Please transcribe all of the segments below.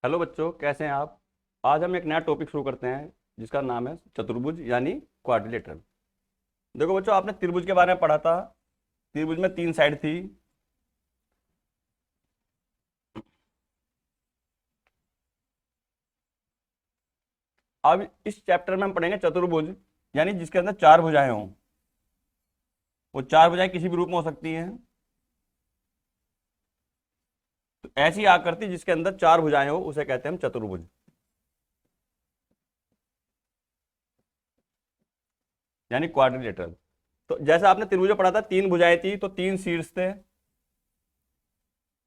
Hello बच्चों, कैसे हैं आप। आज हम एक नया टॉपिक शुरू करते हैं जिसका नाम है चतुर्भुज यानी क्वाड्रिलेटरल। देखो बच्चों, आपने त्रिभुज के बारे में पढ़ा था। त्रिभुज में तीन साइड थी। अब इस चैप्टर में हम पढ़ेंगे चतुर्भुज यानी जिसके अंदर चार भुजाएं हों। वो चार भुजाएं किसी भी रूप में हो सकती हैं। तो ऐसी आकृति जिसके अंदर चार भुजाएं हो उसे कहते हैं हम चतुर्भुज यानी क्वाड्रिलेटरल। तो जैसा आपने त्रिभुज में पढ़ा था, तीन भुजाएं थी तो तीन शीर्ष थे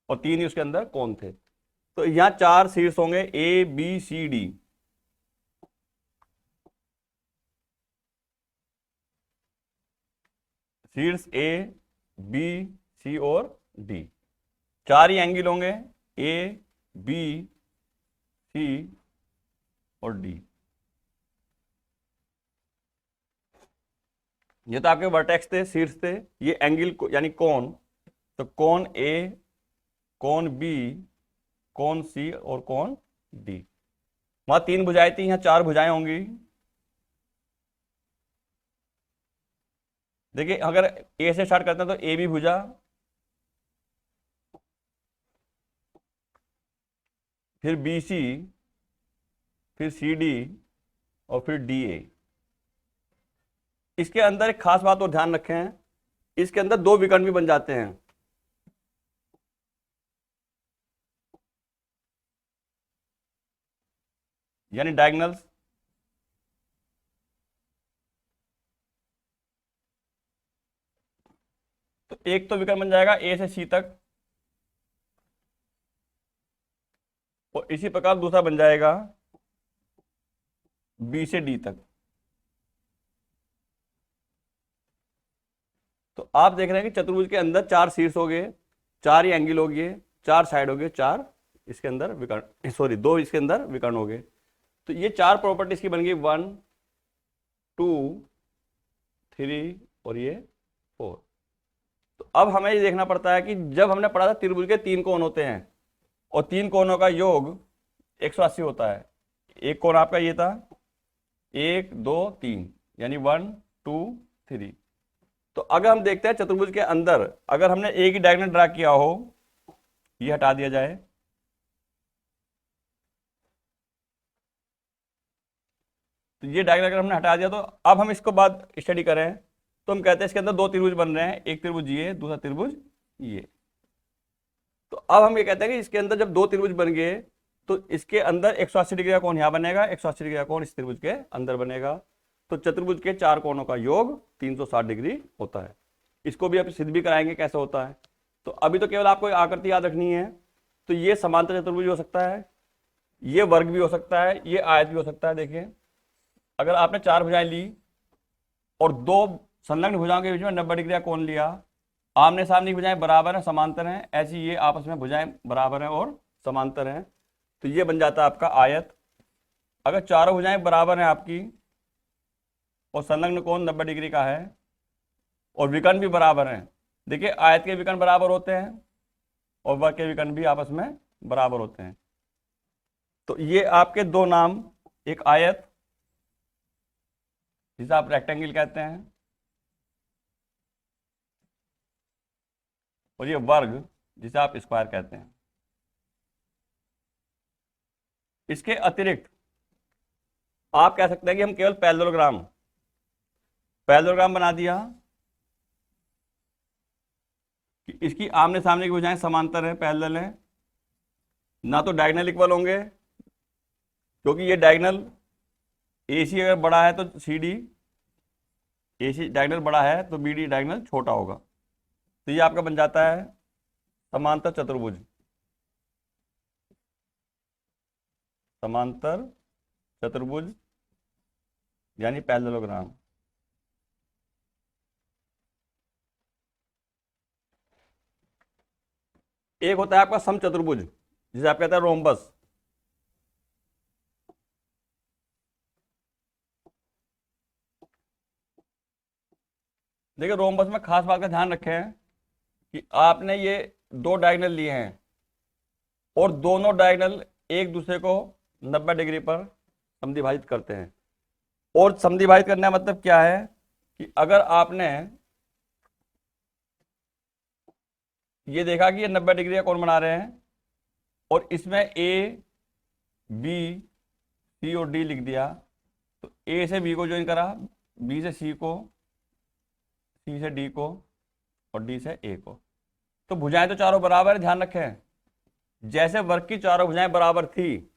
और तीन ही उसके अंदर कोण थे। तो यहाँ चार शीर्ष होंगे, ए बी सी डी। शीर्ष ए, बी, सी और डी। चार ही एंगल होंगे, ए, बी, सी और डी। ये तो आपके वर्टेक्स थे, शीर्ष थे। ये एंगल यानी कोण। तो कोण ए, कोण बी, कोण सी और कोण डी। वहां तीन भुजाएं थी, यहाँ चार भुजाएं होंगी। देखिए, अगर ए से स्टार्ट करते हैं तो ए बी भुजा, फिर बी सी, फिर सी डी और फिर डी ए। इसके अंदर एक खास बात और ध्यान रखें, इसके अंदर दो विकर्ण भी बन जाते हैं। यानी डायगोनल्स। तो एक तो विकर्ण बन जाएगा ए से सी तक और इसी प्रकार दूसरा बन जाएगा बी से डी तक। तो आप देख रहे हैं कि चतुर्भुज के अंदर चार शीर्ष हो गए, चार ही एंगल हो गए, चार साइड हो गए, चार इसके अंदर विकर्ण, सॉरी दो इसके अंदर विकर्ण हो गए। तो ये चार प्रॉपर्टीज की बन गई, 1 2 3 और ये 4। तो अब हमें ये देखना पड़ता है कि जब हमने पढ़ा था त्रिभुज के तीन कोण होते हैं और तीन कोणों का योग 180 होता है। एक कोण आपका ये था, 1 2 3 यानी 1 2 3। तो अगर हम देखते हैं चतुर्भुज के अंदर, अगर हमने एक ही डायगोनल ड्रा किया हो, ये हटा दिया जाए, तो ये डायगोनल अगर हमने हटा दिया, तो अब हम इसको बाद स्टडी करें तो हम कहते हैं इसके अंदर दो त्रिभुज बन रहे हैं, एक त्रिभुज ये, दूसरा त्रिभुज ये। तो अब हम ये कहते हैं कि इसके अंदर जब दो त्रिभुज बन गए तो इसके अंदर 180 डिग्री का कोण यहां बनेगा, 180 डिग्री का कोण इस त्रिभुज के अंदर बनेगा। तो चतुर्भुज के चार कोणों का योग 360 डिग्री होता है। इसको भी आप सिद्ध भी कराएंगे कैसे होता है। तो अभी तो केवल आपको आकृति याद रखनी है। तो ये समांतर चतुर्भुज हो सकता है, ये वर्ग भी हो सकता है, ये आयत भी हो सकता है। देखिए, अगर आपने चार भुजाएं ली और दो संलग्न भुजाओं के बीच में 90 डिग्री का कोण लिया, आमने सामने की भुजाएं बराबर हैं, समांतर हैं, ऐसी ये आपस में भुजाएं बराबर हैं और समांतर हैं, तो ये बन जाता है आपका आयत। अगर चारों भुजाएं बराबर हैं आपकी और संलग्न कोण 90 डिग्री का है और विकर्ण भी बराबर हैं, देखिए आयत के विकर्ण बराबर होते हैं और वर्ग के विकर्ण भी आपस में बराबर होते हैं। तो ये आपके दो नाम, एक आयत जिसे आप रेक्टेंगल कहते हैं और ये वर्ग जिसे आप स्क्वायर कहते हैं। इसके अतिरिक्त आप कह सकते हैं कि हम केवल पैरेललोग्राम बना दिया कि इसकी आमने सामने की भुजाएं समांतर है, पैरेलल है, ना तो डायगोनल इक्वल होंगे, क्योंकि ये डायगोनल AC अगर बड़ा है तो CD, AC डायगोनल बड़ा है तो BD डायगोनल छोटा होगा। तो ये आपका बन जाता है समांतर चतुर्भुज, समांतर चतुर्भुज यानी पैरेललोग्राम। एक होता है आपका समचतुर्भुज जिसे आप कहते हैं रोम्बस। देखिए, रोम्बस में खास बात का ध्यान रखें कि आपने ये दो डायगोनल लिए हैं और दोनों डायगोनल एक दूसरे को 90 डिग्री पर समद्विभाजित करते हैं। और समद्विभाजित करने का मतलब क्या है कि अगर आपने ये देखा कि ये 90 डिग्री का कोण बना रहे हैं और इसमें ए, बी, सी और डी लिख दिया, तो ए से बी को ज्वाइन करा, बी से सी को, सी से डी को और डी से ए को। तो भुजाएं तो चारों बराबर है, ध्यान रखें। जैसे वर्ग की चारों भुजाएं बराबर थी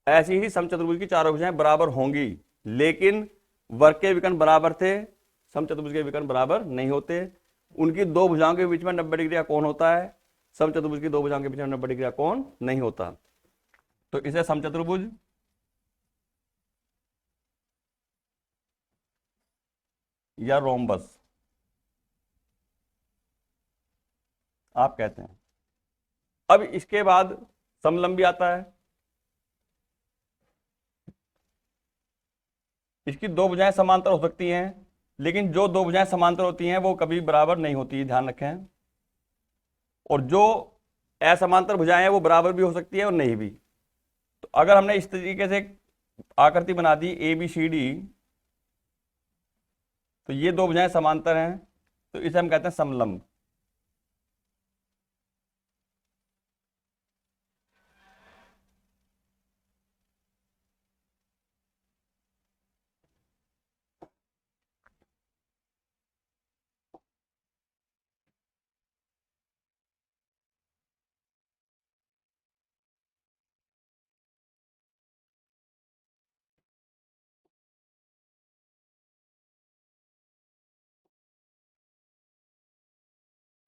ऐसी ही समचतुर्भुज की चारों भुजाएं बराबर होंगी, लेकिन वर्ग के विकर्ण बराबर थे, समचतुर्भुज के विकर्ण बराबर नहीं होते। उनकी दो भुजाओं के बीच में 90 डिग्री का कोण होता है, समचतुर्भुज की दो भुजाओं के बीच में 90 डिग्री का कोण नहीं होता। तो इसे समचतुर्भुज या रोम्बस आप कहते हैं। अब इसके बाद समलंबी आता है। इसकी दो भुजाएं समांतर हो सकती हैं, लेकिन जो दो भुजाएं समांतर होती हैं वो कभी बराबर नहीं होती, ध्यान रखें। और जो असमांतर भुजाएं हैं वो बराबर भी हो सकती है और नहीं भी। तो अगर हमने इस तरीके से आकृति बना दी ए बी सी डी, तो ये दो भुजाएं समांतर हैं, तो इसे हम कहते हैं समलंब।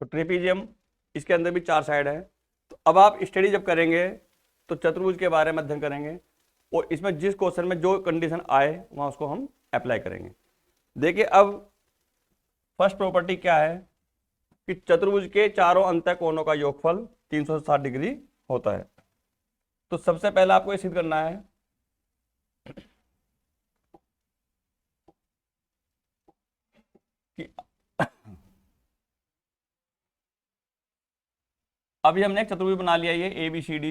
तो ट्रेपीजियम, इसके अंदर भी चार साइड है। तो अब आप स्टडी जब करेंगे तो चतुर्भुज के बारे में अध्ययन करेंगे और इसमें जिस क्वेश्चन में जो कंडीशन आए वहां उसको हम अप्लाई करेंगे। देखिए अब फर्स्ट प्रॉपर्टी क्या है कि चतुर्भुज के चारों अंतः कोणों का योगफल 360 डिग्री होता है। तो सबसे पहले आपको ये सिद्ध करना है कि अभी हमने एक चतुर्भुज बना लिया, ये ए बी सी डी।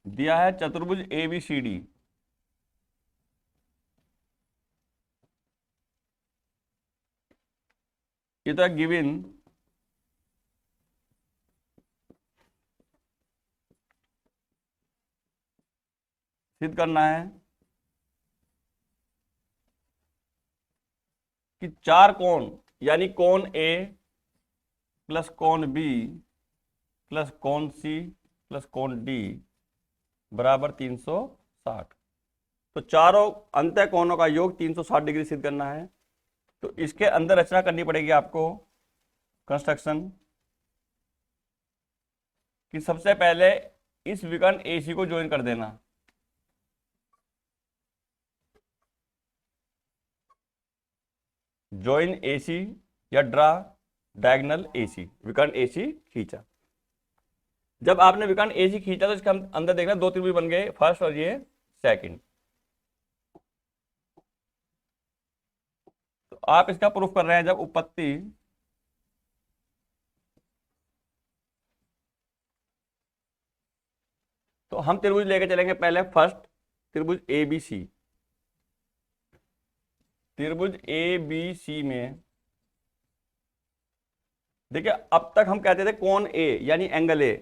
दिया है चतुर्भुज ए बी सी डी। ये तो गिवन, सिद्ध करना है कि चार कोण यानी कोण ए प्लस कोण बी प्लस कोण सी प्लस कोण डी बराबर 360। तो चारों अंतः कोणों का योग 360 डिग्री सिद्ध करना है। तो इसके अंदर रचना करनी पड़ेगी आपको कंस्ट्रक्शन कि सबसे पहले इस विकर्ण AC को ज्वाइन कर देना। ज्वाइन AC या ड्रा डायगोनल AC, विकर्ण AC खींचा। जब आपने विकर्ण AC खींचा तो इसके अंदर देखना दो त्रिभुज बन गए, फर्स्ट और ये सेकंड। तो आप इसका प्रूफ कर रहे हैं जब उत्पत्ति तो हम त्रिभुज लेके चलेंगे। पहले फर्स्ट त्रिभुज ABC, त्रिभुज ABC में देखिए अब तक हम कहते थे कोण A यानी एंगल A।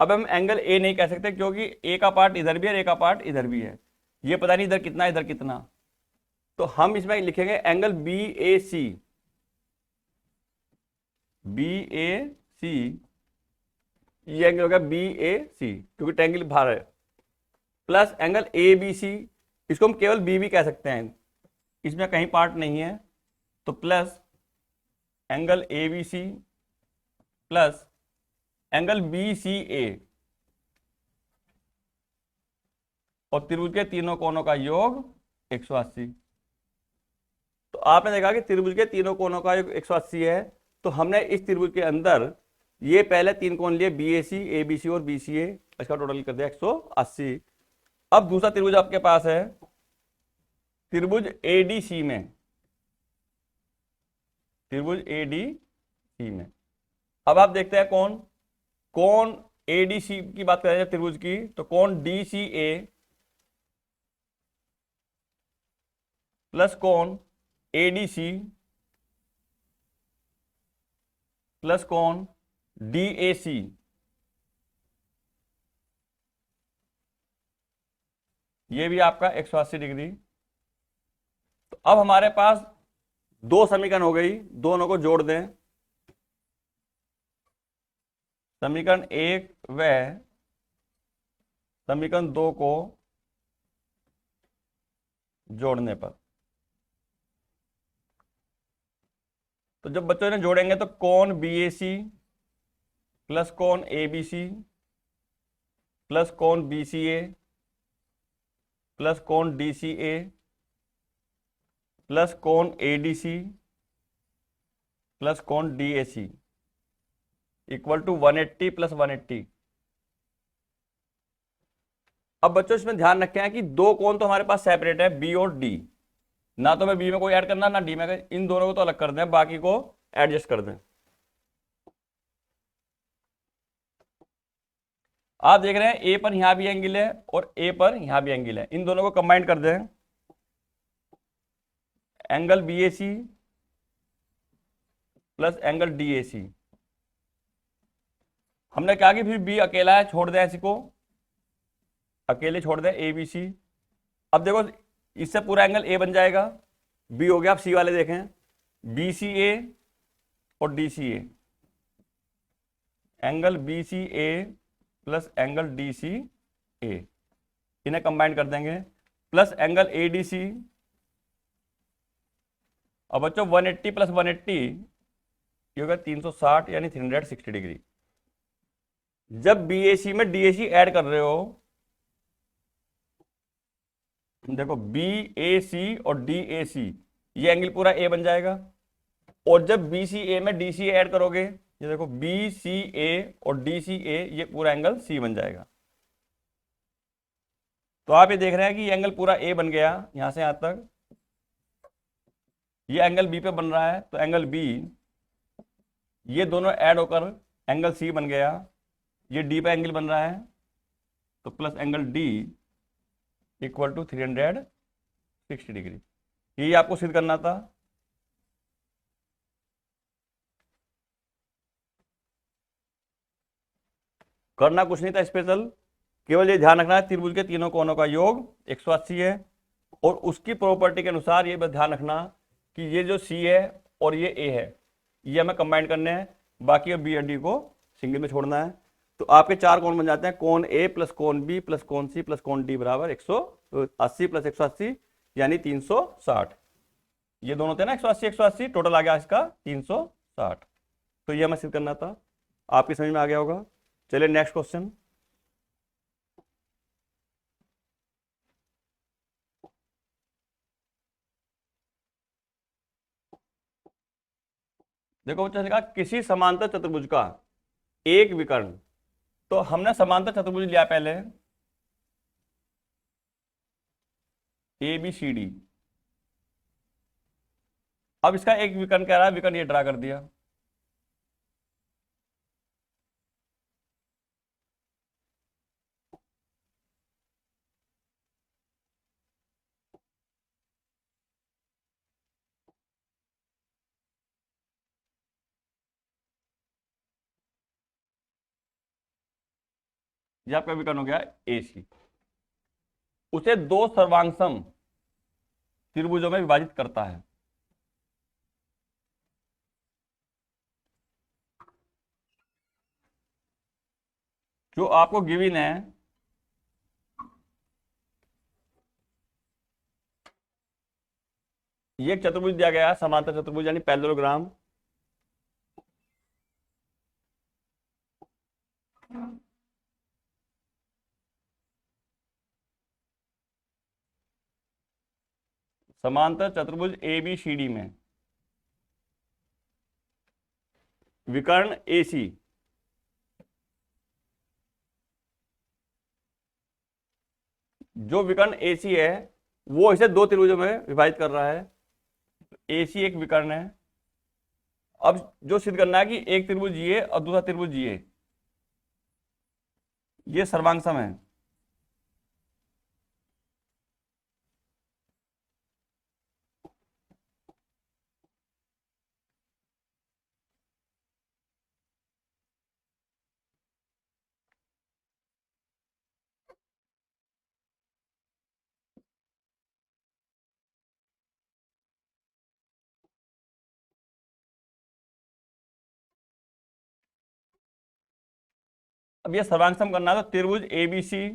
अब हम एंगल A नहीं कह सकते क्योंकि A का पार्ट इधर भी है, A का पार्ट इधर भी है, ये पता नहीं इधर कितना इधर कितना। तो हम इसमें लिखेंगे एंगल BAC, BAC, ये एंगल होगा BAC क्योंकि ट्रायंगल बाहर है, प्लस एंगल ABC, इसको हम केवल B भी कह सकते हैं, इसमें कहीं पार्ट नहीं है। तो plus angle ABC plus angle BCA और त्रिभुज के तीनों कोणों का योग 180। तो आपने देखा कि त्रिभुज के तीनों कोणों का योग 180 है। तो हमने इस त्रिभुज के अंदर ये पहले तीन कोण लिए BAC, ABC और BCA, इसका टोटल कर दिया 180। अब दूसरा त्रिभुज आपके पास है त्रिभुज ADC में, त्रिभुज ADC सी में। अब आप देखते हैं कौन कौन एडीसी की बात करें जब त्रिभुज की, तो कौन डीसीए प्लस कौन एडीसी प्लस कौन डीएसी, ये भी आपका 180 डिग्री। तो अब हमारे पास दो समीकरण हो गई, दोनों को जोड़ दें। समीकरण एक व समीकरण दो को जोड़ने पर, तो जब बच्चों ने जोड़ेंगे तो कौन बीएसी प्लस कौन एबीसी प्लस कौन बीसीए प्लस कौन डीसीए प्लस कौन एडीसी प्लस कौन डीएसी इक्वल टू 180 प्लस 180। अब बच्चों इसमें ध्यान रखें कि दो कोण तो हमारे पास सेपरेट है, बी और डी। ना तो मैं बी में कोई ऐड करना ना डी में, इन दोनों को तो अलग कर दें, बाकी को एडजस्ट कर दें। आप देख रहे हैं ए पर यहां भी एंगल है और ए पर यहां भी एंगल है, इन दोनों को कंबाइन कर दें। Angle BAC plus angle DAC. हमने क्या कि फिर बी अकेला है, छोड़ दें, इसी को अकेले छोड़ दें, ए बी सी। अब देखो इससे पूरा एंगल ए बन जाएगा, बी हो गया। आप सी वाले देखें, बी सी ए और D C A, angle B C A plus angle D C A, इन्हें कंबाइन कर देंगे, plus angle A D C. अब बच्चों 180 प्लस 180 ये होगा 360 यानी 360 डिग्री। जब बीएसी में डीएसी ऐड कर रहे हो, देखो बी ए सी और डी ए सी, ये एंगल पूरा ए बन जाएगा। और जब बी सी ए में डी सी ऐड करोगे, ये देखो बी सी ए और डी सी ए, ये पूरा एंगल सी बन जाएगा। तो आप ये देख रहे हैं कि ये एंगल पूरा ए बन गया यहां से यहां तक, ये एंगल बी पे बन रहा है, तो एंगल बी, ये दोनों ऐड होकर एंगल सी बन गया, ये डी पे एंगल बन रहा है, तो plus angle D equal to 360 degree. ये आपको सिद्ध करना था। करना कुछ नहीं था स्पेशल, केवल ये ध्यान रखना है त्रिभुज के तीनों कोणों का योग 180 है, और उसकी प्रॉपर्टी के अनुसार ये बस ध्यान रखना कि ये जो सी है और ये ए है, ये हमें कंबाइन करने हैं, बाकी बी और डी को सिंगल में छोड़ना है। तो आपके चार कोण बन जाते हैं, कोण ए प्लस कोण बी प्लस कोण सी प्लस कोण डी बराबर 180 प्लस 180 यानी 360। ये दोनों थे ना 180 180, टोटल आ गया इसका 360। तो ये हमें सिद्ध करना था, आपकी समझ में आ गया होगा। चलिए नेक्स्ट क्वेश्चन। देखो बच्चा लिखा किसी समांतर चतुर्भुज का एक विकर्ण। तो हमने समांतर चतुर्भुज लिया पहले, ए बी सी डी। अब इसका एक विकर्ण कह रहा है, विकर्ण ये ड्रा कर दिया। ये आपका विकर्ण हो गया ए सी। उसे दो सर्वांगसम त्रिभुजों में विभाजित करता है। जो आपको गिवन है, ये एक चतुर्भुज दिया गया है, समांतर चतुर्भुज यानी पैरेललोग्राम। समांतर चतुर्भुज ए बी सी डी में विकर्ण ए सी, जो विकर्ण ए सी है वो इसे दो त्रिभुजों में विभाजित कर रहा है। ए सी एक विकर्ण है, अब जो सिद्ध करना है कि एक त्रिभुज ये और दूसरा त्रिभुज ये सर्वांग सम है। अब ये सर्वांग सम करना है तो त्रिभुज एबीसी,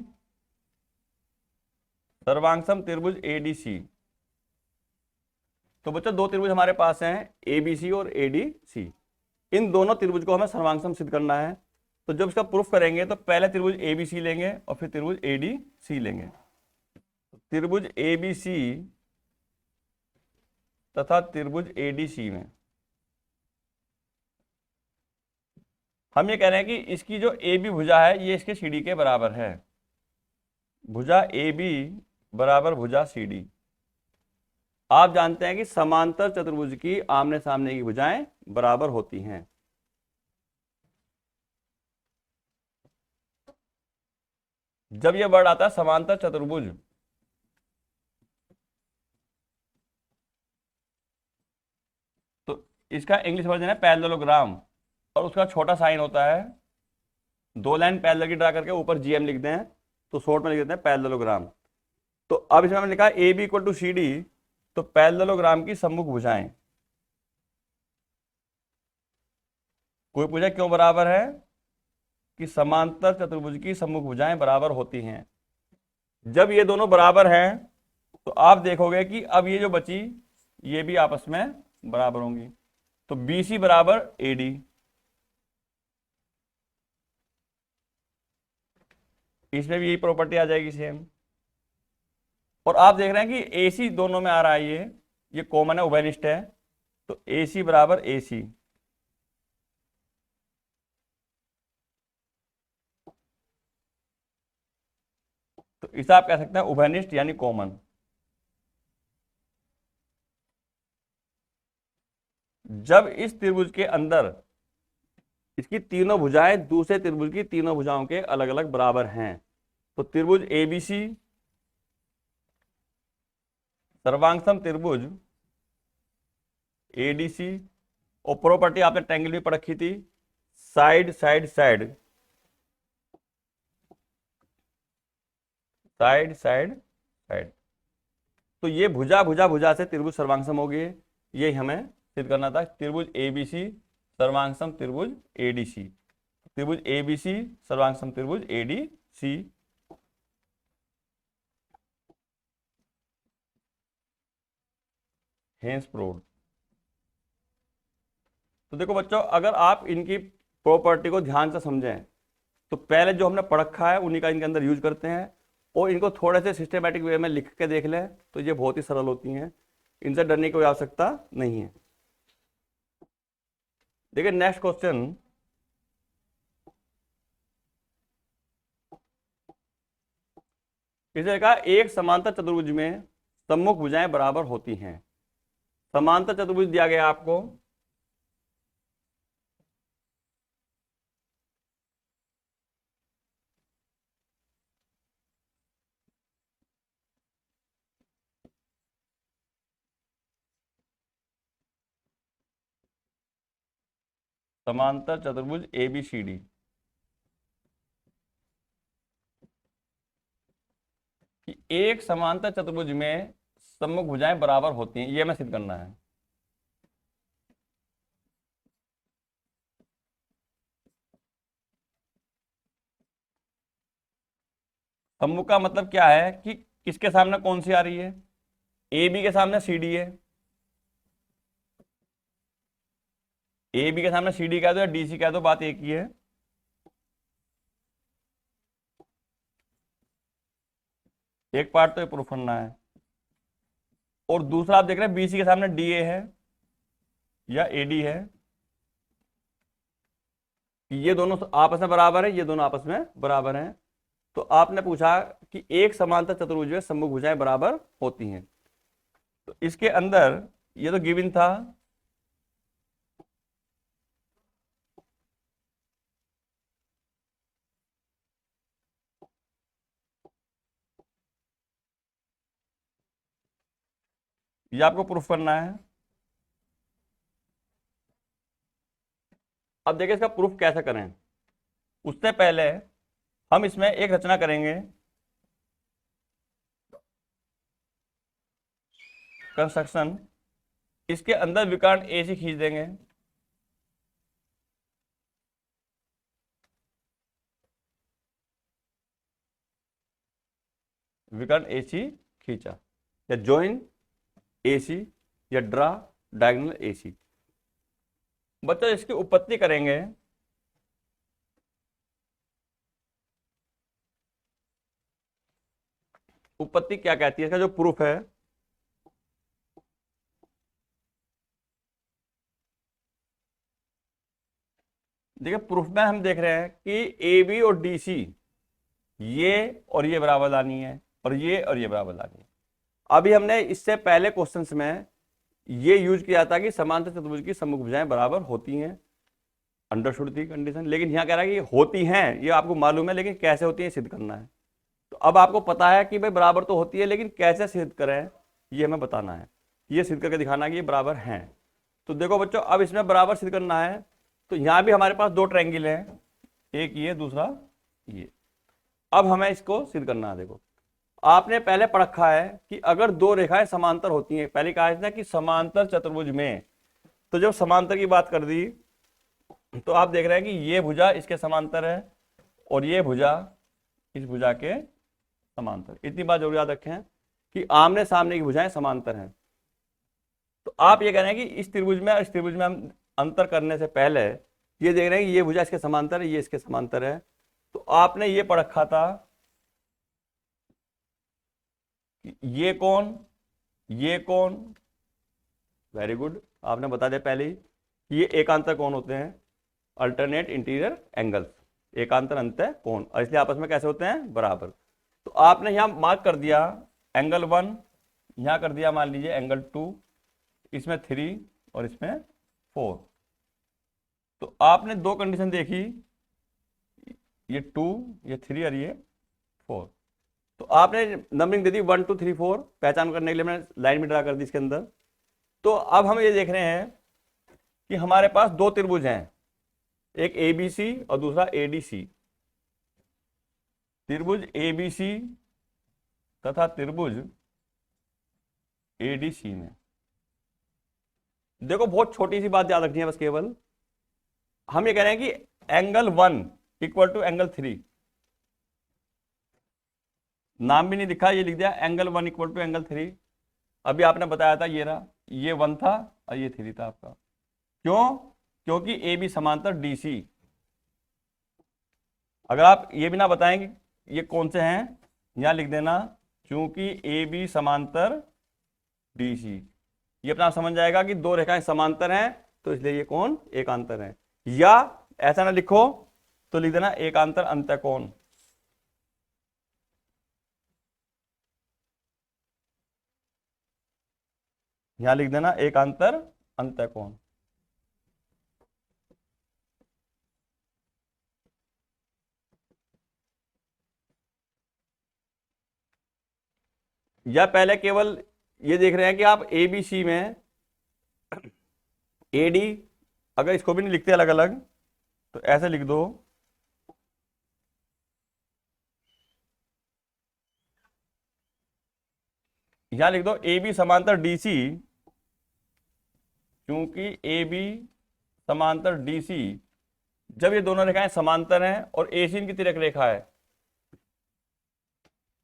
सर्वांग सम त्रिभुज एडीसी। तो बच्चों दो त्रिभुज हमारे पास हैं, एबीसी और एडीसी। इन दोनों त्रिभुज को हमें सर्वांग सम सिद्ध करना है। तो जब इसका प्रूफ करेंगे तो पहले त्रिभुज एबीसी लेंगे और फिर त्रिभुज एडीसी लेंगे। त्रिभुज एबीसी तथा त्रिभुज एडीसी में हम ये कह रहे हैं कि इसकी जो ए बी भुजा है ये इसके सी डी के बराबर है। भुजा ए बी बराबर भुजा सी डी। आप जानते हैं कि समांतर चतुर्भुज की आमने सामने की भुजाएं बराबर होती हैं। जब यह वर्ड आता है समांतर चतुर्भुज, तो इसका इंग्लिश वर्जन है पैरेललोग्राम, और उसका छोटा साइन होता है, दो लाइन पैरेलल की ड्रा करके ऊपर जीएम लिखते हैं, तो शॉर्ट में लिख देते हैं पैरेललोग्राम। तो अब इसमें हमने लिखा A B equal to C D, तो पैरेललोग्राम की सम्मुख भुजाएं। कोई पूछा क्यों बराबर है, कि समांतर चतुर्भुज की सम्मुख भुजाएं बराबर होती हैं। जब ये दोनों बराबर हैं तो आप देखोगे कि अब ये जो बची ये भी आपस में बराबर होंगी। तो BC बराबर AD, इसमें भी यही प्रॉपर्टी आ जाएगी सेम। और आप देख रहे हैं कि AC दोनों में आ रहा है, ये कॉमन है, उभयनिष्ठ है। तो AC बराबर AC। तो इसे आप कह सकते हैं उभयनिष्ठ यानी कॉमन। जब इस त्रिभुज के अंदर इसकी तीनों भुजाएं दूसरे त्रिभुज की तीनों भुजाओं के अलग अलग बराबर हैं, तो त्रिभुज ABC सर्वांगसम त्रिभुज ADC, और प्रॉपर्टी आपने ट्रायंगल भी पढ़ रखी थी, side side side, side side side. तो ये भुजा भुजा भुजा से त्रिभुज सर्वांगसम हो गए। ये हमें सिद्ध करना था, त्रिभुज ABC सर्वांगसम त्रिभुज ADC, त्रिभुज ABC सर्वांगसम त्रिभुज ADC। Hence proved. तो देखो बच्चों, अगर आप इनकी प्रॉपर्टी को ध्यान से समझें तो पहले जो हमने पढ़ रखा है उन्हीं का इनके अंदर यूज करते हैं, और इनको थोड़े से सिस्टमेटिक वे में लिख के देख लें तो ये बहुत ही सरल होती हैं। इनसे डरने की कोई आवश्यकता नहीं है। देखिए नेक्स्ट क्वेश्चन, इसे कहा एक समांतर चतुर्भुज में सम्मुख भुजाएं बराबर होती हैं। समांतर चतुर्भुज दिया गया आपको, समांतर चतुर्भुज ABCD। कि एक समांतर चतुर्भुज में सम्मुख भुजाएं बराबर होती हैं, ये हमें सिद्ध करना है। सम्मुख का मतलब क्या है कि किसके सामने कौन सी आ रही है, AB के सामने CD है। AB के सामने CD कह दो या DC कह दो, बात एक ही है। एक पार्ट तो ये प्रूफ करना है, और दूसरा आप देख रहे हैं BC के सामने DA है या AD है, ये दोनों आपस में बराबर है, ये दोनों आपस में बराबर हैं। तो आपने पूछा कि एक समांतर चतुर्भुज में सम्मुख भुजाएं बराबर होती हैं, तो इसके अंदर ये तो गिवन था ये आपको प्रूफ करना है। अब देखिए इसका प्रूफ कैसे करें। उससे पहले हम इसमें एक रचना करेंगे, कंस्ट्रक्शन। इसके अंदर विकर्ण ए सी खींच देंगे, विकर्ण ए सी खींचा, या ज्वाइन ए सी, या ड्रा डायगोनल ए सी। बच्चों इसकी उत्पत्ति करेंगे। उत्पत्ति क्या कहती है, इसका जो प्रूफ है, देखिए प्रूफ में हम देख रहे हैं कि ए बी और डी सी, ये और ये बराबर लानी है, और ये और ये बराबर लानी है। अभी हमने इससे पहले क्वेश्चंस में ये यूज किया था कि समांतर चतुर्भुज की सम्मुख भुजाएं बराबर होती हैं, अंडरस्टूड थी कंडीशन। लेकिन यहाँ कह रहा है कि होती हैं, ये आपको मालूम है, लेकिन कैसे होती है सिद्ध करना है। तो अब आपको पता है कि भाई बराबर तो होती है, लेकिन कैसे सिद्ध करें ये हमें बताना है, ये सिद्ध करके दिखाना है कि ये बराबर हैं। तो देखो बच्चों, अब इसमें बराबर सिद्ध करना है। तो यहाँ भी हमारे पास दो ट्रायंगल हैं, एक ये दूसरा ये। अब हमें इसको सिद्ध करना है। देखो आपने पहले पढ़ रखा है कि अगर दो रेखाएं समांतर होती हैं, पहले कहा था कि समांतर चतुर्भुज में, तो जब समांतर की बात कर दी तो आप देख रहे हैं कि ये भुजा इसके समांतर है और ये भुजा इस भुजा के समांतर। इतनी बात जरूर याद रखें कि आमने सामने की भुजाएं समांतर हैं। तो आप ये कह रहे हैं कि इस त्रिभुज में और इस त्रिभुज में हम अंतर करने से पहले ये देख रहे हैं कि ये भुजा इसके समांतर है, ये इसके समांतर है। तो आपने ये पढ़ रखा था कि ये कौन, वेरी गुड, आपने बता दिया पहले ही कि ये एकांतर कोण होते हैं, अल्टरनेट इंटीरियर एंगल्स, एकांतर अंतः कोण, और इसलिए आपस में कैसे होते हैं, बराबर। तो आपने यहां मार्क कर दिया एंगल 1, यहां कर दिया मान लीजिए एंगल 2, इसमें 3 और इसमें 4। तो आपने दो कंडीशन देखी, ये 2, ये 3 और ये 4। तो आपने नंबरिंग दे दी 1 2 3 4, पहचान करने के लिए मैंने लाइन भी ड्रा कर दी इसके अंदर। तो अब हम ये देख रहे हैं कि हमारे पास दो त्रिभुज हैं, एक ABC और दूसरा ADC। त्रिभुज ABC तथा त्रिभुज ADC में देखो बहुत छोटी सी बात याद रखनी है बस, केवल हम ये कह रहे हैं कि एंगल 1 इक्वल टू एंगल 3, नाम भी नहीं लिखा, ये लिख दिया एंगल 1 इक्वल टू एंगल 3। अभी आपने बताया था ये रहा, ये 1 था और ये 3 था आपका। क्यों? क्योंकि ए बी समांतर DC। अगर आप ये भी ना बताएंगे ये कौन से हैं, यहां लिख देना क्योंकि ए बी समांतर DC। ये अपना समझ जाएगा कि दो रेखाएं समांतर हैं, तो इसलिए ये कोण एकांतर है। या ऐसा ना लिखो तो लिख देना एकांतर अंतःकोण। यहां लिख देना एकांतर अंतःकोण। या पहले केवल ये देख रहे हैं कि आप ABC में AD, अगर इसको भी नहीं लिखते अलग अलग तो ऐसे लिख दो, यहां लिख दो AB समांतर DC, क्योंकि AB समांतर DC जब ये दोनों रेखाएं समांतर हैं और AC इनकी तिर्यक रेखा है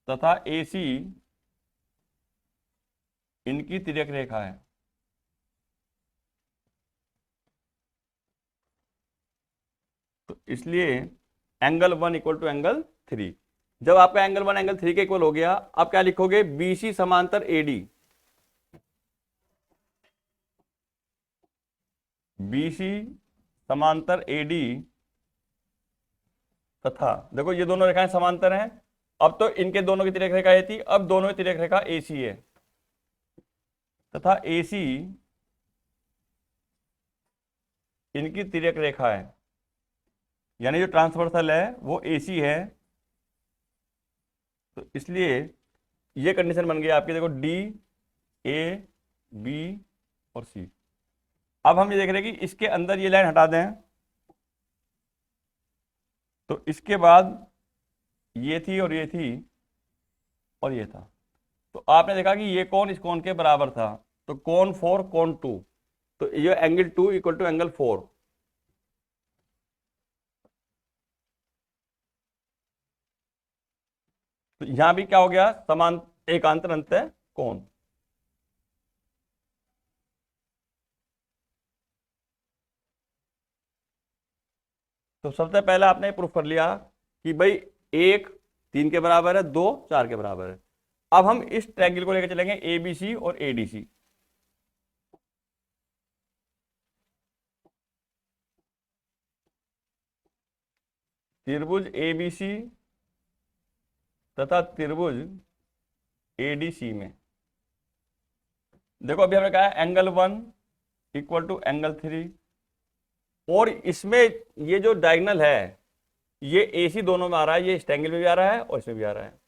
तथा AC इनकी तिर्यक रेखा है, तो इसलिए एंगल 1 इक्वल टू एंगल 3। जब आपका एंगल 1 एंगल 3 के इक्वल हो गया, आप क्या लिखोगे, BC समांतर AD, BC समांतर AD तथा देखो ये दोनों रेखाएं समांतर हैं। अब तो इनके दोनों की तिर्यक रेखा ये थी, अब दोनों की तिर्यक रेखा AC है तथा AC इनकी तिर्यक रेखा है, यानी जो ट्रांसवर्सल है वो AC है। तो इसलिए ये कंडीशन बन गई आपकी, देखो DA बी और सी। अब हम ये देख रहे हैं कि इसके अंदर ये लाइन हटा दें, तो इसके बाद ये थी और ये थी और ये था। तो आपने देखा कि ये कोण इस कोण के बराबर था, तो कोण 4 कोण 2, तो ये एंगल 2 इक्वल टू एंगल 4। तो यहां भी क्या हो गया, समान एकांतर अंतः कोण। तो सबसे पहले आपने प्रूफ कर लिया कि भाई एक 3 के बराबर है, 2 4 के बराबर है। अब हम इस ट्रायंगल को लेकर चलेंगे ए बी सी और ए डी सी। त्रिभुज ए बी सी तथा त्रिभुज ए डी सी में देखो, अभी हमने कहा एंगल 1 इक्वल टू एंगल 3, और इसमें ये जो डायगोनल है ये ए सी दोनों में आ रहा है, ये इस ट्रायंगल में भी आ रहा है और इसमें भी आ रहा है।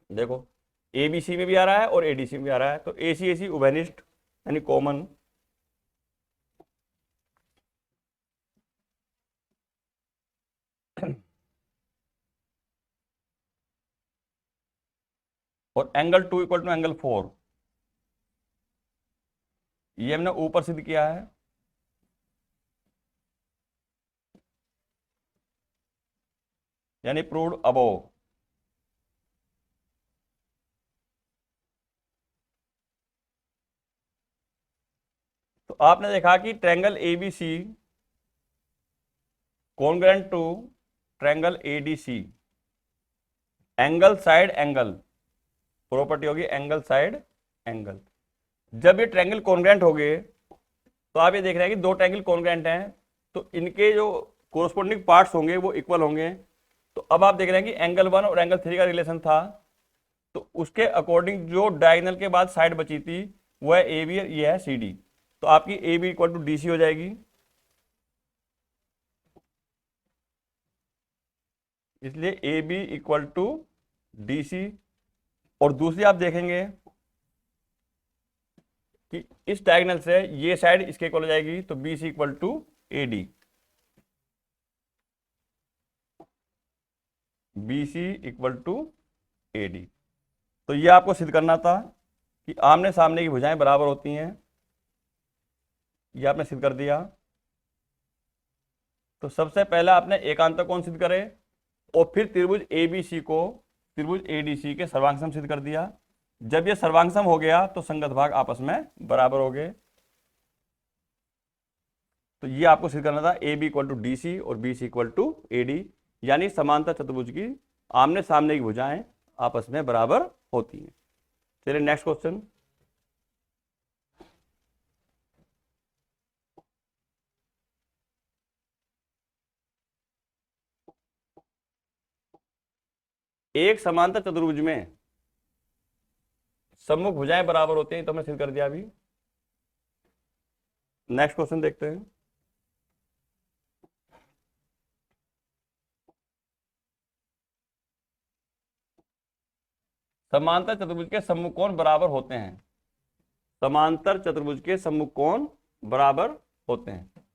देखो, ए बी सी में भी आ रहा है और ए डी सी में भी आ रहा है, तो ए सी उभयनिष्ठ यानी कॉमन। और एंगल 2 इक्वल टू एंगल 4, ये हमने ऊपर सिद्ध किया है। यानी प्रूव्ड अबोव। तो आपने देखा कि triangle ABC congruent to triangle ADC, angle side angle, property होगी एंगल साइड एंगल। जब ये ट्रायंगल कॉन्ग्रुएंट हो गए तो आप ये देख रहे हैं कि दो ट्रायंगल कॉन्ग्रुएंट हैं, तो इनके जो कोरस्पोंडिंग पार्ट्स होंगे वो इक्वल होंगे। तो अब आप देख रहे हैं कि एंगल 1 और एंगल 3 का रिलेशन था, तो उसके अकॉर्डिंग जो डायगोनल के बाद साइड बची थी वो है ए बी और ये है सी डी। तो आपकी A B equal to D C हो जाएगी, इसलिए A B equal to D C. और दूसरी आप देखेंगे कि इस डायगोनल से ये साइड इसके इक्वल हो जाएगी, तो B C equal to A D, B C equal to A D. तो ये आपको सिद्ध करना था कि आमने सामने की भुजाएं बराबर होती हैं, ये आपने सिद्ध कर दिया। तो सबसे पहले आपने एकांतर कोण सिद्ध करे और फिर त्रिभुज एबीसी को त्रिभुज एडीसी के सर्वांग सिद्ध कर दिया। जब ये सर्वांग हो गया तो संगत भाग आपस में बराबर हो गए। तो ये आपको सिद्ध करना था A B equal to D C और B C equal to A D, यानी समांतर चतुर्भुज की आमने सामने की भुजाएं आपस में बराबर होती हैं। चलिए नेक्स्ट क्वेश्चन। एक समांतर चतुर्भुज में सम्मुख भुजाएं बराबर होते हैं, तो हमने सिद्ध कर दिया अभी। नेक्स्ट क्वेश्चन देखते हैं। समांतर चतुर्भुज के सम्मुख कोण बराबर होते हैं, समांतर चतुर्भुज के सम्मुख कोण बराबर होते हैं।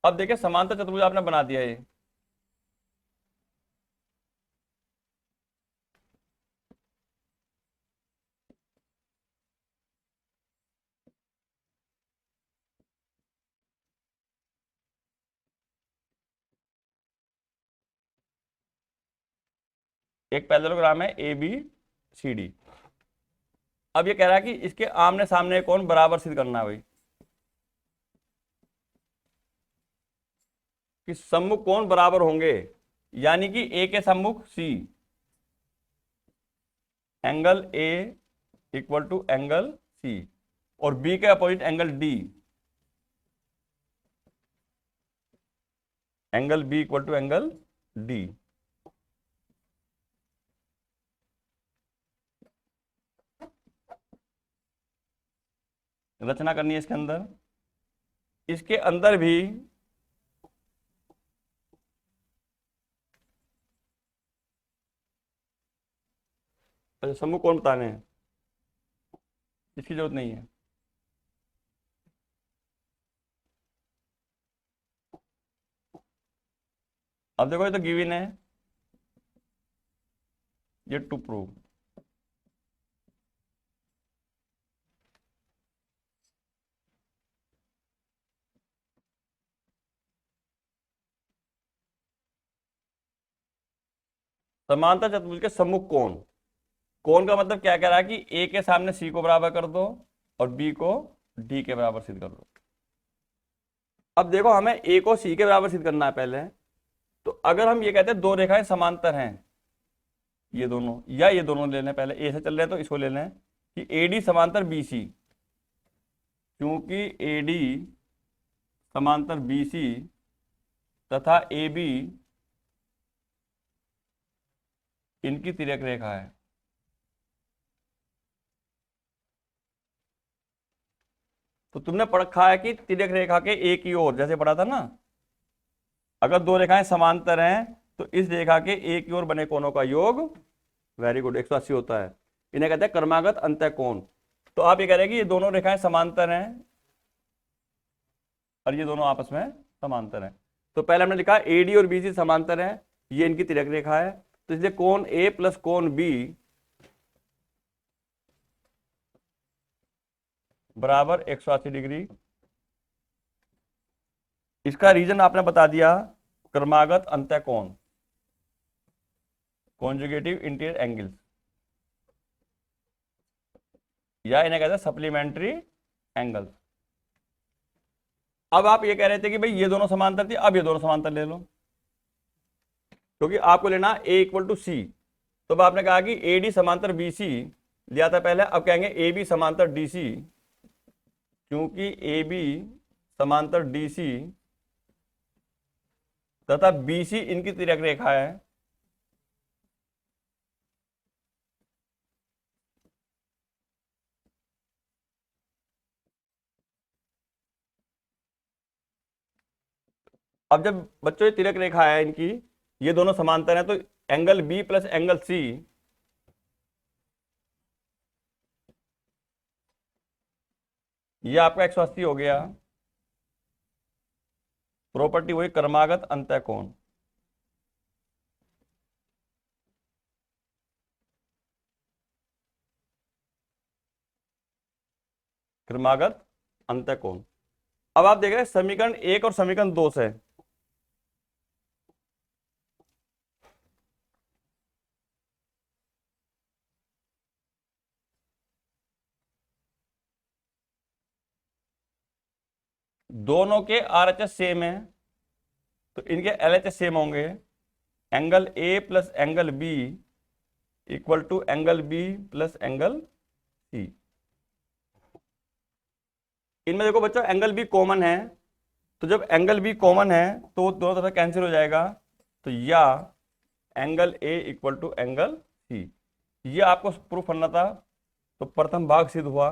अब देखिए समांतर चतुर्भुज आपने बना दिया ये, एक पैरेललोग्राम है ए बी सी डी। अब ये कह रहा है कि इसके आमने सामने कोण बराबर सिद्ध करना है भाई, कि सम्मुख कोण बराबर होंगे, यानी कि ए के सम्मुख C, angle A equal to angle C, और बी के opposite angle D, angle B equal to angle D. रचना करनी है इसके अंदर, इसके अंदर भी अच्छा सम्मुख कोण बताने हैं, इसकी जरूरत नहीं है। अब देखो ये तो गिवन है, ये टू प्रूव। समांतर चतुर्भुज के सम्मुख कोण, कोण का मतलब क्या कह रहा है कि ए के सामने सी को बराबर कर दो और बी को डी के बराबर सिद्ध कर दो। अब देखो हमें ए को सी के बराबर सिद्ध करना है पहले। तो अगर हम ये कहते हैं दो रेखाएं समांतर हैं, ये दोनों या ये दोनों ले लें, पहले ए से चल रहे हैं तो इसको ले लें कि एडी समांतर बीसी, क्योंकि एडी समांतर बीसी तथा ए बी इनकी तिर्यक रेखा है। तो तुमने पढ़ रखा है कि तिर्यक रेखा के एक ही ओर, जैसे पढ़ा था ना, अगर दो रेखाएं समांतर हैं तो इस रेखा के एक ही ओर बने कोणों का योग, वेरी गुड, 180 होता है। इन्हें कहते हैं क्रमागत अंतःकोण। तो आप ये कह रहे हैं कि ये दोनों रेखाएं समांतर हैं और ये दोनों आपस में समांतर हैं। तो पहले हमने लिखा एडी और बीसी समांतर हैं, ये इनकी तिर्यक रेखा है। तो इसलिए कोण ए प्लस कोण बी बराबर 180 डिग्री। इसका रीजन आपने बता दिया, क्रमागत अंतःकोण, कॉन्जुगेटिव इंटीरियर एंगल्स, या इन्हें कहते हैं सप्लीमेंट्री एंगल्स। अब आप ये कह रहे थे कि भाई ये दोनों समांतर थी, अब ये दोनों समांतर ले लो, क्योंकि आपको लेना ए इक्वल टू सी। तो अब आपने कहा कि ए डी समांतर बी सी लिया था पहले, अब कहेंगे ए बी समांतर डी सी, क्योंकि ए बी समांतर डी सी तथा बी सी इनकी तिर्यक रेखा है। अब जब बच्चों ये तिर्यक रेखा है इनकी, ये दोनों समांतर हैं, तो angle B plus angle C ये आपका 180 हो गया। प्रॉपर्टी वही क्रमागत अंतःकोण। क्रमागत अंतःकोण। अब आप देख रहे हैं समीकरण 1 और समीकरण 2 से दोनों के आरएचएस सेम है, तो इनके एलएचएस सेम होंगे। Angle A plus angle B equal to angle B plus angle C. इनमें देखो बच्चों एंगल बी कॉमन है, तो जब एंगल बी कॉमन है तो दोनों तरफ कैंसिल हो जाएगा। तो या angle A equal to angle C, ये आपको प्रूफ करना था, तो प्रथम भाग सिद्ध हुआ।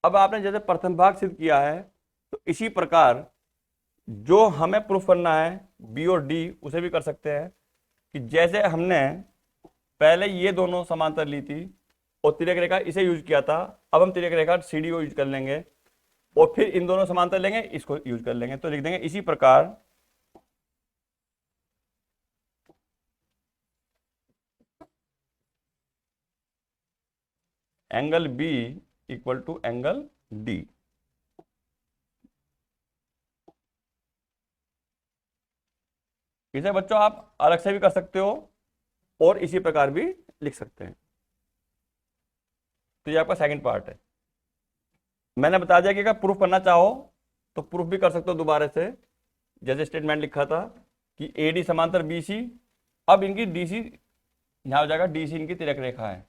अब आपने जैसे प्रथम भाग सिद्ध किया है, तो इसी प्रकार जो हमें प्रूफ करना है बी और डी उसे भी कर सकते हैं। कि जैसे हमने पहले ये दोनों समांतर ली थी और तिर्यक रेखा इसे यूज किया था, अब हम तिर्यक रेखा सी डी को यूज कर लेंगे और फिर इन दोनों समांतर लेंगे, इसको यूज कर लेंगे। तो लिख देंगे इसी प्रकार angle B equal to angle D. इसे बच्चों आप अलग से भी कर सकते हो और इसी प्रकार भी लिख सकते हैं। तो ये आपका सेकंड पार्ट है। मैंने बता दिया कि अगर प्रूफ करना चाहो तो प्रूफ भी कर सकते हो दोबारा से, जैसे स्टेटमेंट लिखा था कि ए डी समांतर बी सी, अब इनकी डी सी यहां हो जाएगा, डी सी इनकी तिर्यक रेखा है,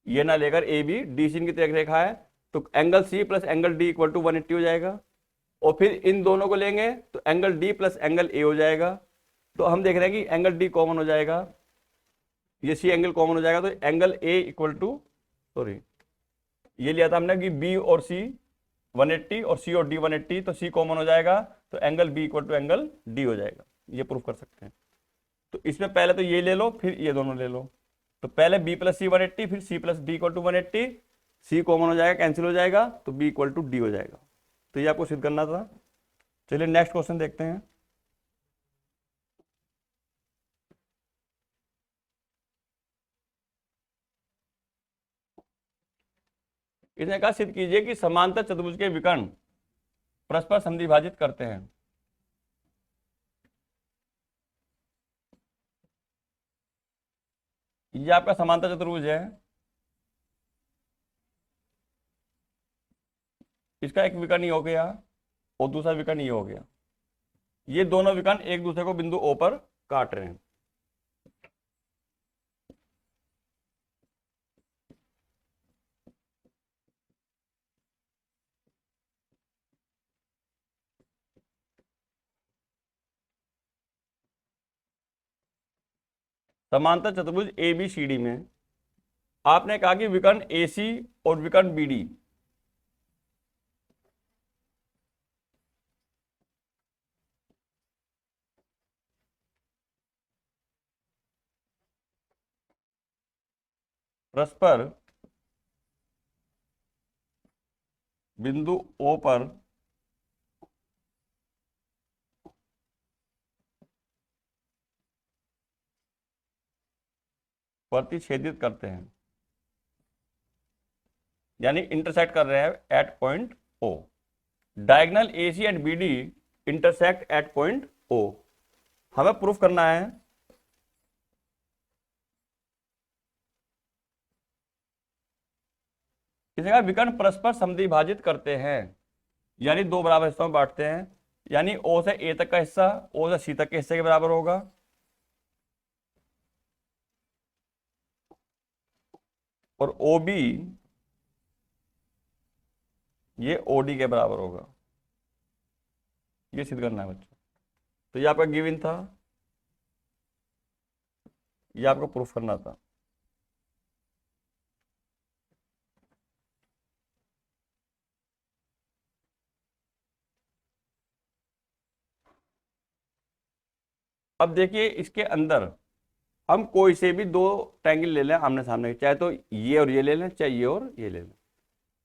ये ना लेकर ए बी, डी सी इनकी तिर्यक रेखा है, तो angle C plus angle D equal to 180 हो जाएगा। और फिर इन दोनों को लेंगे तो एंगल डी प्लस एंगल ए हो जाएगा। तो हम देख रहे हैं कि एंगल डी कॉमन हो जाएगा, ये सी एंगल कॉमन हो जाएगा, तो angle A equal to, sorry ये लिया था हमने कि बी और सी 180 और सी और डी 180, तो सी कॉमन हो जाएगा, तो angle B equal to angle D हो जाएगा। ये प्रूफ कर सकते हैं। तो इसमें पहले तो ये ले लो फिर ये दोनों ले लो। तो पहले बी प्लस सी 180, फिर C plus D equal to 180, C common हो जाएगा, कैंसिल हो जाएगा, तो बी इक्वल टू डी हो जाएगा। तो ये आपको सिद्ध करना था। चलिए नेक्स्ट क्वेश्चन देखते हैं। इसने कहा सिद्ध कीजिए कि समांतर चतुर्भुज के विकर्ण परस्पर समद्विभाजित करते हैं। ये आपका समांतर चतुर्भुज है, इसका एक विकर्ण ये हो गया और दूसरा विकर्ण ये हो गया। ये दोनों विकर्ण एक दूसरे को बिंदु ओ पर काट रहे हैं। समांतर चतुर्भुज ए बी सी डी में आपने कहा कि विकर्ण ए सी और विकर्ण बी डी परस्पर बिंदु ओ पर प्रतिच्छेदित करते हैं, यानी इंटरसेक्ट कर रहे हैं at point O. Diagonal A C and B D intersect at point O. हमें प्रूफ करना है किसी का विकर्ण परस्पर समद्विभाजित करते हैं, यानी दो बराबर हिस्सों में बांटते हैं, यानी ओ से ए तक का हिस्सा ओ से सी तक के हिस्से के बराबर होगा और ओ बी ये ओ डी के बराबर होगा। ये सिद्ध करना है बच्चों। तो ये आपका गिवन था, ये आपको प्रूफ करना था। अब देखिए इसके अंदर हम कोई से भी दो ट्रायंगल ले लें आमने सामने, चाहे तो ये और ये ले लें, चाहे ये और ये ले लें।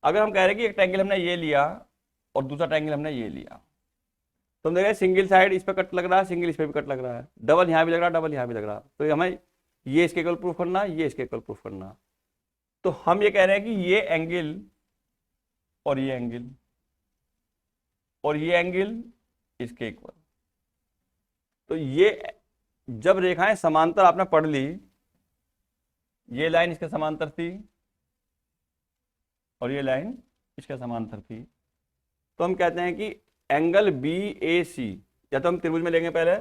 अगर हम कह रहे हैं कि एक ट्रायंगल हमने ये लिया और दूसरा ट्रायंगल हमने ये लिया, तो हम देख रहे हैं सिंगल साइड इस पर कट लग रहा है, सिंगल इस पर भी कट लग रहा है, डबल यहाँ भी लग रहा है, डबल यहाँ भी लग रहा है। तो हमें ये इसके इक्वल प्रूफ करना, ये इसके इक्वल प्रूफ करना। तो हम ये कह रहे हैं कि ये एंगल और ये एंगल और ये एंगल इसके इक्वल। तो ये जब रेखाएं समांतर आपने पढ़ ली, ये लाइन इसके समांतर थी और ये लाइन इसके समांतर थी, तो हम कहते हैं कि एंगल बी ए सी, या तो हम त्रिभुज में लेंगे पहले,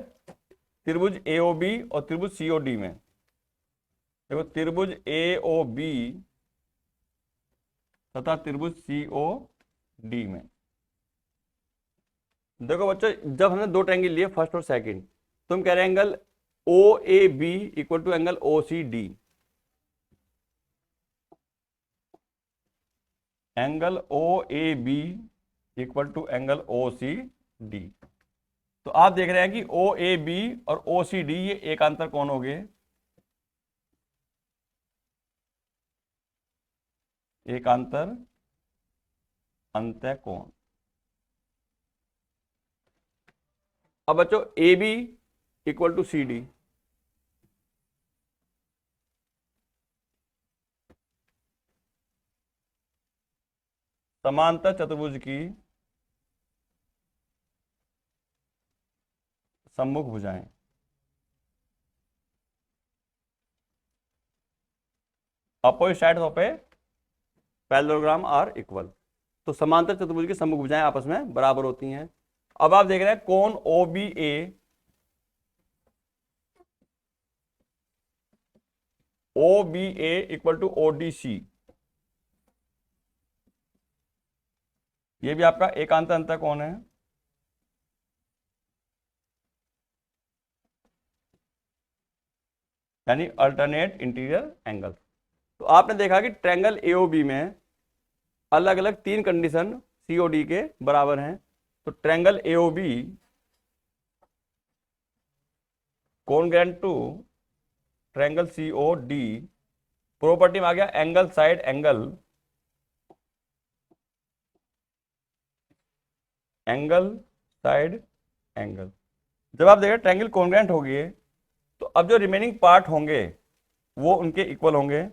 त्रिभुज ए ओ बी और त्रिभुज सी ओ डी में। देखो त्रिभुज ए ओ बी तथा त्रिभुज सी ओ डी में, देखो बच्चों जब हमने दो ट्रायंगल लिए फर्स्ट और सेकंड, तो हम कह रहे हैं angle O A B equal to angle O C D. Angle O A B equal to angle O C D. तो आप देख रहे हैं कि ओ ए बी और ओ सी डी ये एकांतर कोण हो गए, एकांतर अंतःकोण। अब बच्चों A B equal to C D, समांतर चतुर्भुज की सम्मुख भुजाएं। Opposite sides of a parallelogram are equal. तो समांतर चतुर्भुज की सम्मुख भुजाएं आपस में बराबर होती हैं। अब आप देख रहे हैं कोण O B A O B A equal to O D C, ये भी आपका एकांतर अंतःकोण है। यानी अल्टरनेट इंटीरियर एंगल। तो आपने देखा कि ट्रायंगल एओबी में अलग अलग तीन कंडीशन सीओडी के बराबर हैं। तो triangle AOB congruent to triangle COD, property में आ गया angle side angle angle side angle. जब आप देखिए ट्रायंगल कॉन्ग्रुएंट हो गए तो अब जो रिमेनिंग पार्ट होंगे वो उनके इक्वल होंगे।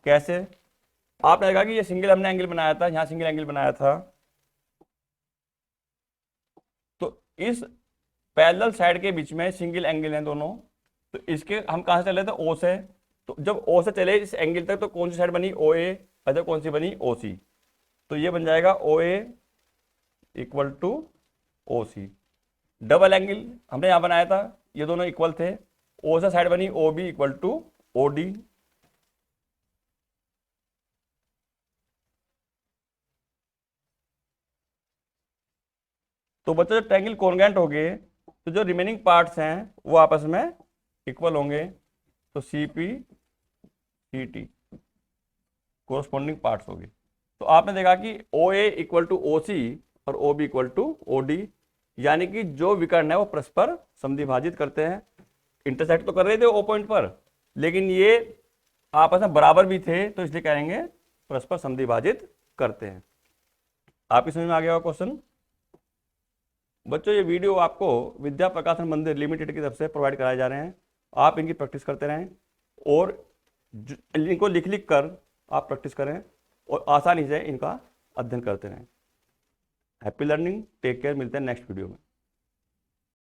कैसे? आपने देखा कि ये सिंगल हमने एंगल बनाया था, यहां सिंगल एंगल बनाया था, तो इस पैरेलल साइड के बीच में सिंगल एंगल हैं दोनों। तो इसके हम कहां से चले थे? ओ से। तो जब ओ से चले इस एंगल तक तो कौन सी साइड बनी? ओ ए। अदर कौन सी बनी? ओ सी। तो ये बन जाएगा ओ ए equal to O C. Double angle हमने यहां बनाया था, ये दोनों इक्वल थे। ओ से साइड बनी O B equal to O D. तो बच्चों जब ट्रायंगल कॉन्ग्रुएंट हो गए तो जो रिमेनिंग पार्ट्स हैं वो आपस में इक्वल होंगे। तो C P C T corresponding parts हो गए। तो आपने देखा कि ओ ए इक्वल टू ओ सी और O B equal to O D, यानी कि जो विकर्ण है वो परस्पर समद्विभाजित करते हैं। इंटरसेक्ट तो कर रहे थे ओ पॉइंट पर, लेकिन ये आपस में बराबर भी थे, तो इसलिए कहेंगे परस्पर समद्विभाजित करते हैं। आपकी समझ में आ गया क्वेश्चन? बच्चों ये वीडियो आपको विद्या प्रकाशन मंदिर लिमिटेड की तरफ से प्रोवाइड कराए जा रहे हैं। आप इनकी प्रैक्टिस करते रहें और इनको लिख लिख कर आप प्रैक्टिस करें और आसानी से इनका अध्ययन करते रहें। हैप्पी लर्निंग, टेक केयर, मिलते हैं नेक्स्ट वीडियो में।